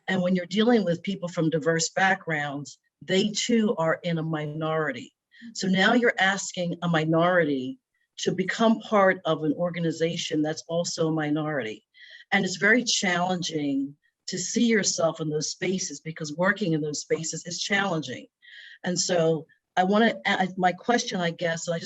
And when you're dealing with people from diverse backgrounds, they too are in a minority. So now you're asking a minority to become part of an organization that's also a minority. And it's very challenging to see yourself in those spaces because working in those spaces is challenging. And so I want to add my question, I guess, and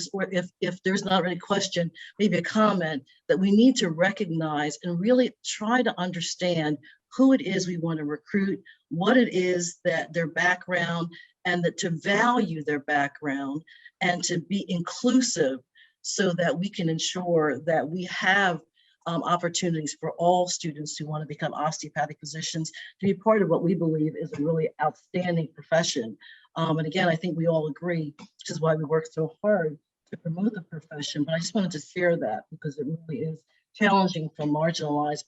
if there's not really a question, maybe a comment, that we need to recognize and really try to understand who it is we want to recruit, what it is that their background, and that to value their background and to be inclusive so that we can ensure that we have opportunities for all students who want to become osteopathic physicians to be part of what we believe is a really outstanding profession. And again, I think we all agree, which is why we work so hard to promote the profession. But I just wanted to share that because it really is challenging for marginalized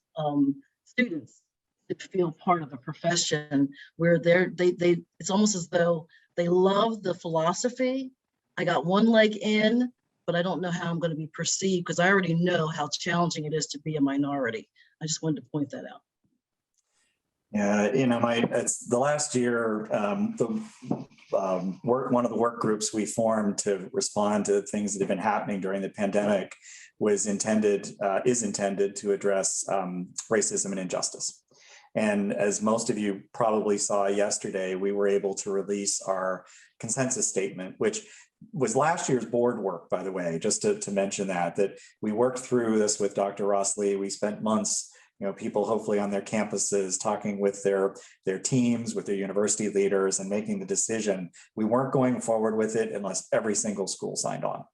students to feel part of a profession where it's almost as though they love the philosophy. I got one leg in, but I don't know how I'm going to be perceived because I already know how challenging it is to be a minority. I just wanted to point that out. Yeah, it's the last year, one of the work groups we formed to respond to things that have been happening during the pandemic is intended to address racism and injustice. And as most of you probably saw yesterday, we were able to release our consensus statement, which was last year's board work, by the way, just to mention that we worked through this with Dr. Ross Lee. We spent months, people hopefully on their campuses talking with their teams, with their university leaders and making the decision. We weren't going forward with it unless every single school signed on.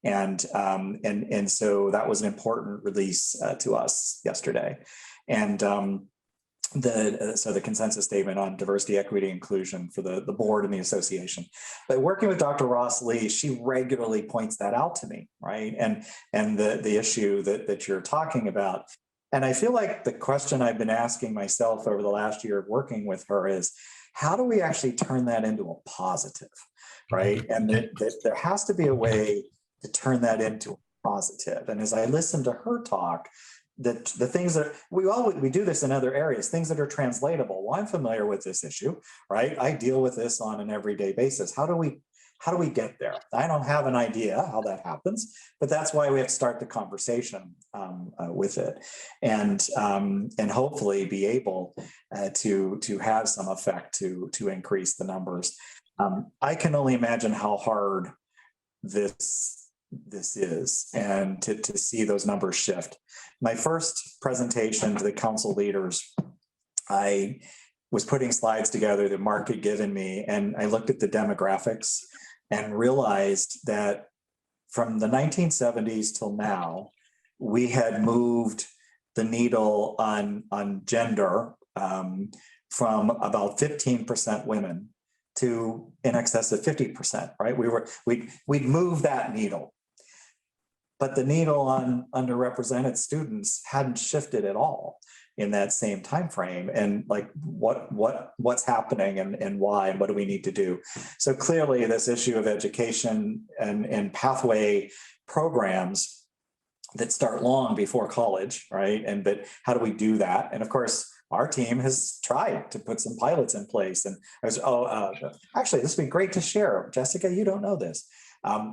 And so that was an important release to us yesterday. And the consensus statement on diversity, equity, inclusion for the board and the association. But working with Dr. Ross Lee, she regularly points that out to me, right? And the issue that you're talking about. And I feel like the question I've been asking myself over the last year of working with her is, how do we actually turn that into a positive, right? And that there has to be a way to turn that into a positive. And as I listen to her talk, the things that we do this in other areas, things that are translatable. Well, I'm familiar with this issue, right? I deal with this on an everyday basis. How how do we get there? I don't have an idea how that happens, but that's why we have to start the conversation with it, and hopefully be able to have some effect to increase the numbers. I can only imagine how hard this is, and to see those numbers shift. My first presentation to the council leaders, I was putting slides together that Mark had given me, and I looked at the demographics and realized that from the 1970s till now, we had moved the needle on gender from about 15% women to in excess of 50%, right? We'd moved that needle. But the needle on underrepresented students hadn't shifted at all in that same time frame. And like what's happening and why and what do we need to do? So clearly this issue of education and pathway programs that start long before college, right? But how do we do that? And of course, our team has tried to put some pilots in place. And I was, actually, this would be great to share. Jessica, you don't know this.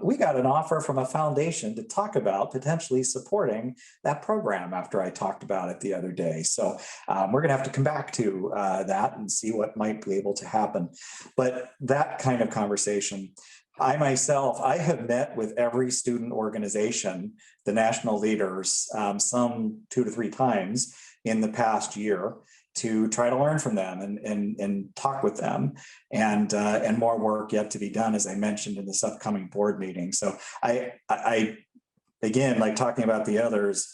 We got an offer from a foundation to talk about potentially supporting that program after I talked about it the other day. So we're going to have to come back to that and see what might be able to happen. But that kind of conversation, I myself, I have met with every student organization, the national leaders, some 2 to 3 times in the past year, to try to learn from them and talk with them, and more work yet to be done, as I mentioned in this upcoming board meeting. So I again, like talking about the others,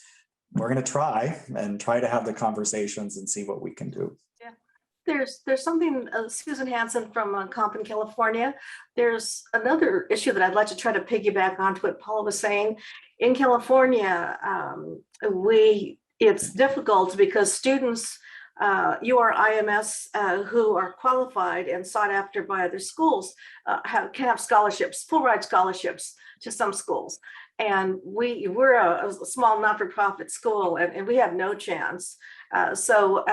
we're going to try to have the conversations and see what we can do. Yeah, there's something, Susan Hansen from Compton, California. There's another issue that I'd like to try to piggyback onto what Paula was saying. In California, it's difficult because students URIMS who are qualified and sought after by other schools can have scholarships, full ride scholarships to some schools. And we're a small not-for-profit school, and we have no chance. So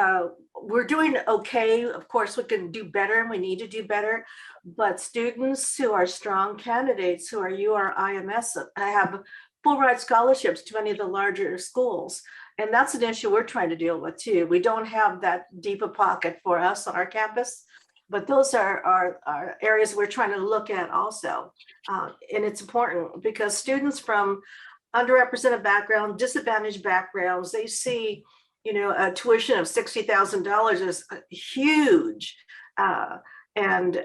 we're doing okay. Of course, we can do better and we need to do better. But students who are strong candidates, who are URIMS, have full ride scholarships to many of the larger schools. And that's an issue we're trying to deal with too. We don't have that deep a pocket for us on our campus, but those are areas we're trying to look at also. And it's important because students from underrepresented backgrounds, disadvantaged backgrounds, they see, a tuition of $60,000 is huge. And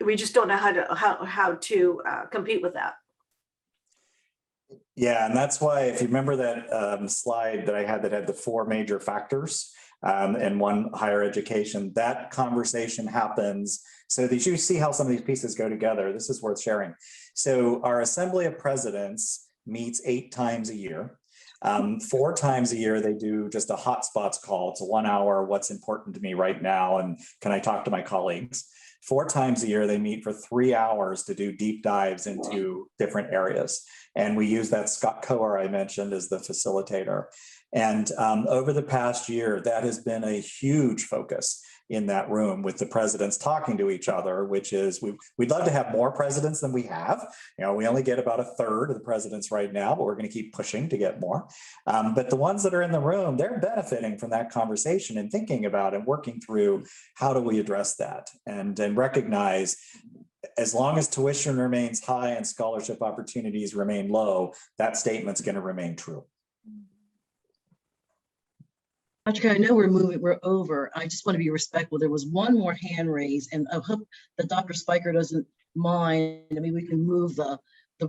we just don't know how to compete with that. Yeah, and that's why, if you remember that slide that I had that had the 4 major factors and one, higher education, that conversation happens so that you see how some of these pieces go together. This is worth sharing. So our Assembly of Presidents meets 8 times a year. 4 times a year, they do just a hotspots call. It's a 1 hour, what's important to me right now, and can I talk to my colleagues? 4 times a year, they meet for 3 hours to do deep dives into different areas. And we use that Scott Coer I mentioned as the facilitator. And over the past year, that has been a huge focus in that room, with the presidents talking to each other, which is, we'd love to have more presidents than we have. We only get about 1/3 of the presidents right now, but we're going to keep pushing to get more. But the ones that are in the room, they're benefiting from that conversation and thinking about and working through how do we address that, and recognize, as long as tuition remains high and scholarship opportunities remain low, that statement's going to remain true. Dr. K, I know we're over. I just want to be respectful. There was one more hand raised, and I hope that Dr. Spiker doesn't mind. I mean, we can move the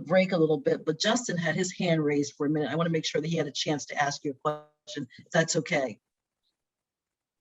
break a little bit, but Justin had his hand raised for a minute. I want to make sure that he had a chance to ask you a question, if that's okay.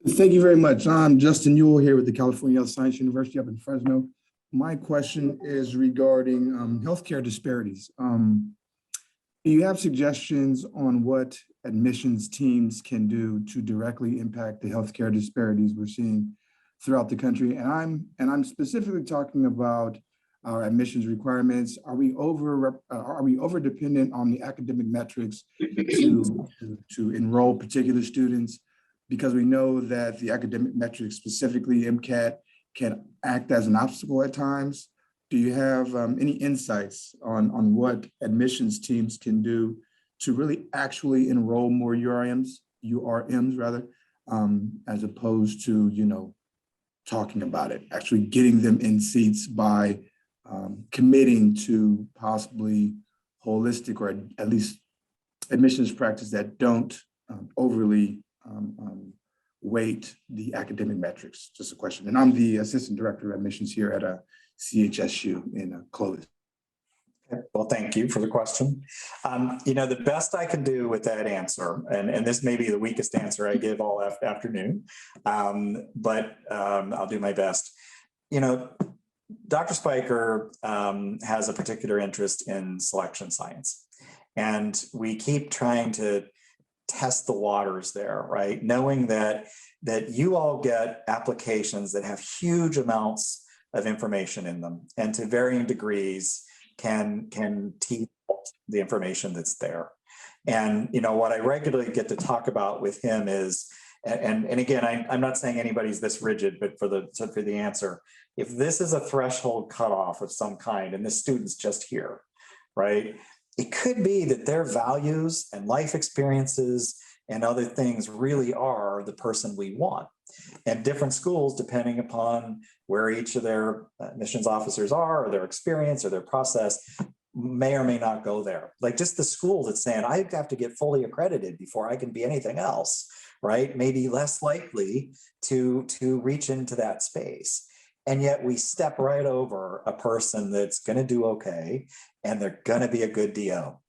Thank you very much. I'm Justin Ewell here with the California Health Science University up in Fresno. My question is regarding healthcare disparities. Do you have suggestions on what admissions teams can do to directly impact the healthcare disparities we're seeing throughout the country? And I'm specifically talking about our admissions requirements. Are we over dependent on the academic metrics to enroll particular students? Because we know that the academic metrics, specifically MCAT, can act as an obstacle at times. do you have any insights on what admissions teams can do to really actually enroll more URMs rather, as opposed to, talking about it, actually getting them in seats by committing to possibly holistic or at least admissions practice that don't overly weight the academic metrics? Just a question. And I'm the assistant director of admissions here at CHSU in Clovis. Well, thank you for the question. The best I can do with that answer, and this may be the weakest answer I give all afternoon, but I'll do my best. Dr. Spiker has a particular interest in selection science, and we keep trying to test the waters there, right? Knowing that you all get applications that have huge amounts of information in them, and to varying degrees can tease the information that's there. And what I regularly get to talk about with him is, and again, I'm not saying anybody's this rigid, but for the answer, if this is a threshold cutoff of some kind, and this student's just here, right? It could be that their values and life experiences and other things really are the person we want. And different schools, depending upon where each of their admissions officers are, or their experience or their process, may or may not go there. Like just the school that's saying, I have to get fully accredited before I can be anything else, right? Maybe less likely to reach into that space. And yet we step right over a person that's going to do okay, and they're going to be a good DO.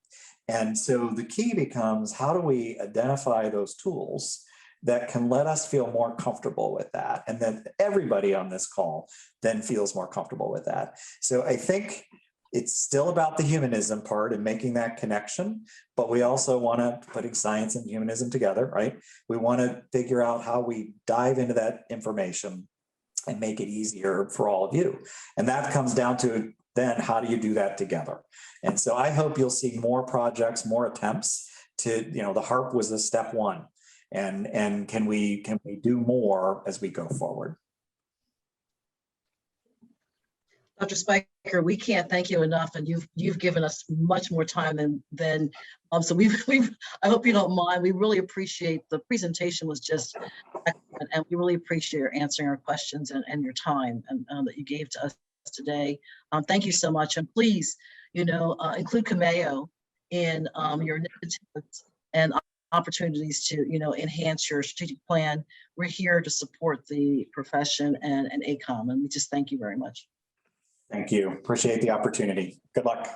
And so the key becomes, how do we identify those tools that can let us feel more comfortable with that, and then everybody on this call then feels more comfortable with that. So I think it's still about the humanism part and making that connection, but we also want to putting science and humanism together, right? We want to figure out how we dive into that information and make it easier for all of you. And that comes down to then, how do you do that together? And so I hope you'll see more projects, more attempts to, the HARP was a step one. And can we do more as we go forward? Dr. Spiker, we can't thank you enough, and you've given us much more time than so we've I hope you don't mind. We really appreciate the presentation, was just excellent, and we really appreciate your answering our questions and your time that you gave to us today. Thank you so much, and please, include COMAO in your initiatives and opportunities to enhance your strategic plan. We're here to support the profession and ACOM, and we just thank you very much. Thank you. Appreciate the opportunity. Good luck.